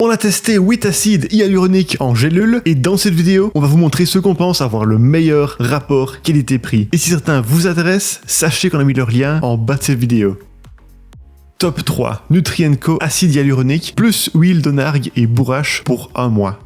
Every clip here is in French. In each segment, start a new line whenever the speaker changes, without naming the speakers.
On a testé 8 acides hyaluroniques en gélule et dans cette vidéo, on va vous montrer ce qu'on pense avoir le meilleur rapport qualité-prix. Et si certains vous intéressent, sachez qu'on a mis leur lien en bas de cette vidéo. Top 3. Nutrien-Co acide hyaluronique plus huile de nargue et bourrache pour 1 mois.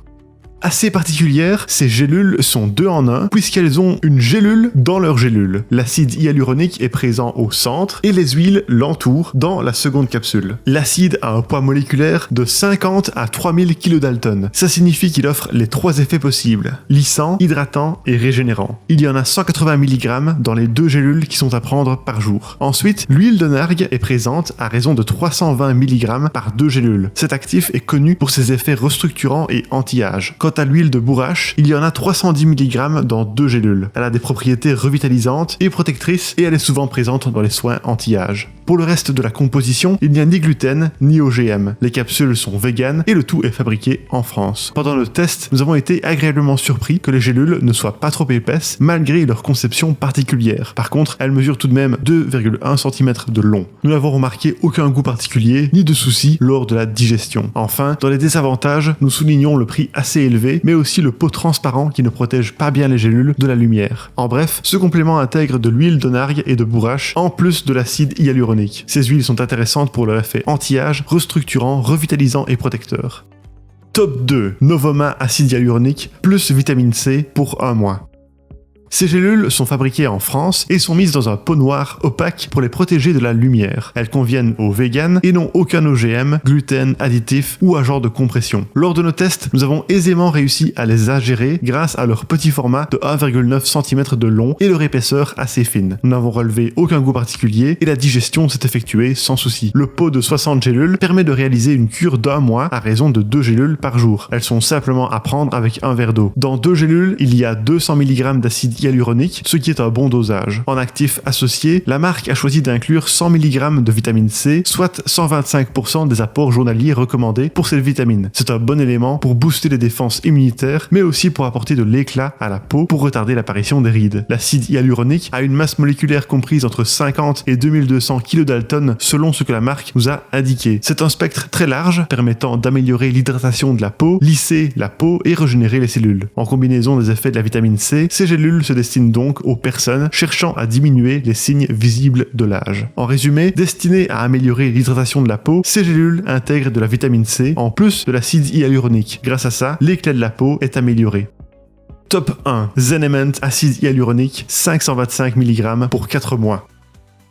Assez particulière, ces gélules sont 2 en 1 puisqu'elles ont une gélule dans leur gélule. L'acide hyaluronique est présent au centre et les huiles l'entourent dans la seconde capsule. L'acide a un poids moléculaire de 50 à 3000 kDa. Ça signifie qu'il offre les 3 effets possibles: lissant, hydratant et régénérant. Il y en a 180 mg dans les 2 gélules qui sont à prendre par jour. Ensuite, l'huile de nargue est présente à raison de 320 mg par 2 gélules. Cet actif est connu pour ses effets restructurants et anti-âge. Quant à l'huile de bourrache, il y en a 310 mg dans 2 gélules. Elle a des propriétés revitalisantes et protectrices et elle est souvent présente dans les soins anti-âge. Pour le reste de la composition, il n'y a ni gluten ni OGM. Les capsules sont véganes et le tout est fabriqué en France. Pendant le test, nous avons été agréablement surpris que les gélules ne soient pas trop épaisses malgré leur conception particulière. Par contre, elles mesurent tout de même 2,1 cm de long. Nous n'avons remarqué aucun goût particulier ni de soucis lors de la digestion. Enfin, dans les désavantages, nous soulignons le prix assez élevé mais aussi le pot transparent qui ne protège pas bien les gélules de la lumière. En bref, ce complément intègre de l'huile de nargue et de bourrache en plus de l'acide hyaluronique. Ces huiles sont intéressantes pour leur effet anti-âge, restructurant, revitalisant et protecteur. Top 2. Novoma acide hyaluronique plus vitamine C pour 1 mois. Ces gélules sont fabriquées en France et sont mises dans un pot noir opaque pour les protéger de la lumière. Elles conviennent aux véganes et n'ont aucun OGM, gluten, additif ou agent de compression. Lors de nos tests, nous avons aisément réussi à les ingérer grâce à leur petit format de 1,9 cm de long et leur épaisseur assez fine. Nous n'avons relevé aucun goût particulier et la digestion s'est effectuée sans souci. Le pot de 60 gélules permet de réaliser une cure d'1 mois à raison de 2 gélules par jour. Elles sont simplement à prendre avec un verre d'eau. Dans 2 gélules, il y a 200 mg d'acide hyaluronique, ce qui est un bon dosage. En actif associé, la marque a choisi d'inclure 100 mg de vitamine C, soit 125% des apports journaliers recommandés pour cette vitamine. C'est un bon élément pour booster les défenses immunitaires, mais aussi pour apporter de l'éclat à la peau pour retarder l'apparition des rides. L'acide hyaluronique a une masse moléculaire comprise entre 50 et 2200 kDa selon ce que la marque nous a indiqué. C'est un spectre très large permettant d'améliorer l'hydratation de la peau, lisser la peau et régénérer les cellules. En combinaison des effets de la vitamine C, ces gélules se destinent donc aux personnes cherchant à diminuer les signes visibles de l'âge. En résumé, destinées à améliorer l'hydratation de la peau, ces gélules intègrent de la vitamine C en plus de l'acide hyaluronique. Grâce à ça, l'éclat de la peau est amélioré. Top 1. Zenement acide hyaluronique 525 mg pour 4 mois.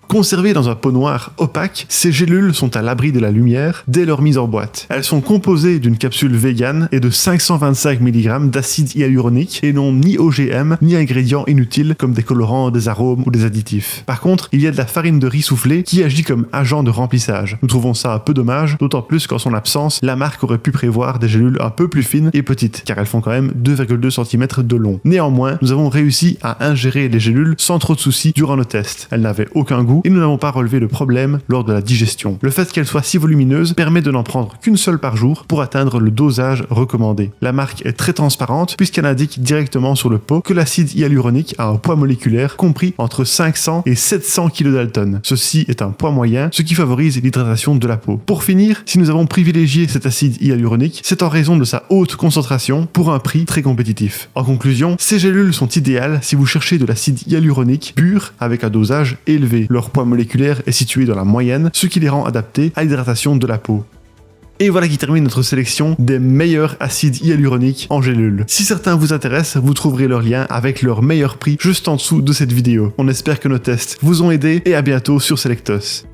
Conservées dans un pot noir opaque, ces gélules sont à l'abri de la lumière dès leur mise en boîte. Elles sont composées d'une capsule végane et de 525 mg d'acide hyaluronique et n'ont ni OGM ni ingrédients inutiles comme des colorants, des arômes ou des additifs. Par contre, il y a de la farine de riz soufflée qui agit comme agent de remplissage. Nous trouvons ça un peu dommage, d'autant plus qu'en son absence, la marque aurait pu prévoir des gélules un peu plus fines et petites, car elles font quand même 2,2 cm de long. Néanmoins, nous avons réussi à ingérer les gélules sans trop de soucis durant le test. Elles n'avaient aucun goût et nous n'avons pas relevé de problème lors de la digestion. Le fait qu'elle soit si volumineuse permet de n'en prendre qu'une seule par jour pour atteindre le dosage recommandé. La marque est très transparente puisqu'elle indique directement sur le pot que l'acide hyaluronique a un poids moléculaire compris entre 500 et 700 kDa. Ceci est un poids moyen, ce qui favorise l'hydratation de la peau. Pour finir, si nous avons privilégié cet acide hyaluronique, c'est en raison de sa haute concentration pour un prix très compétitif. En conclusion, ces gélules sont idéales si vous cherchez de l'acide hyaluronique pur avec un dosage élevé. Leur poids moléculaire est situé dans la moyenne, ce qui les rend adaptés à l'hydratation de la peau. Et voilà qui termine notre sélection des meilleurs acides hyaluroniques en gélules. Si certains vous intéressent, vous trouverez leur lien avec leur meilleur prix juste en dessous de cette vidéo. On espère que nos tests vous ont aidé et à bientôt sur Selectos.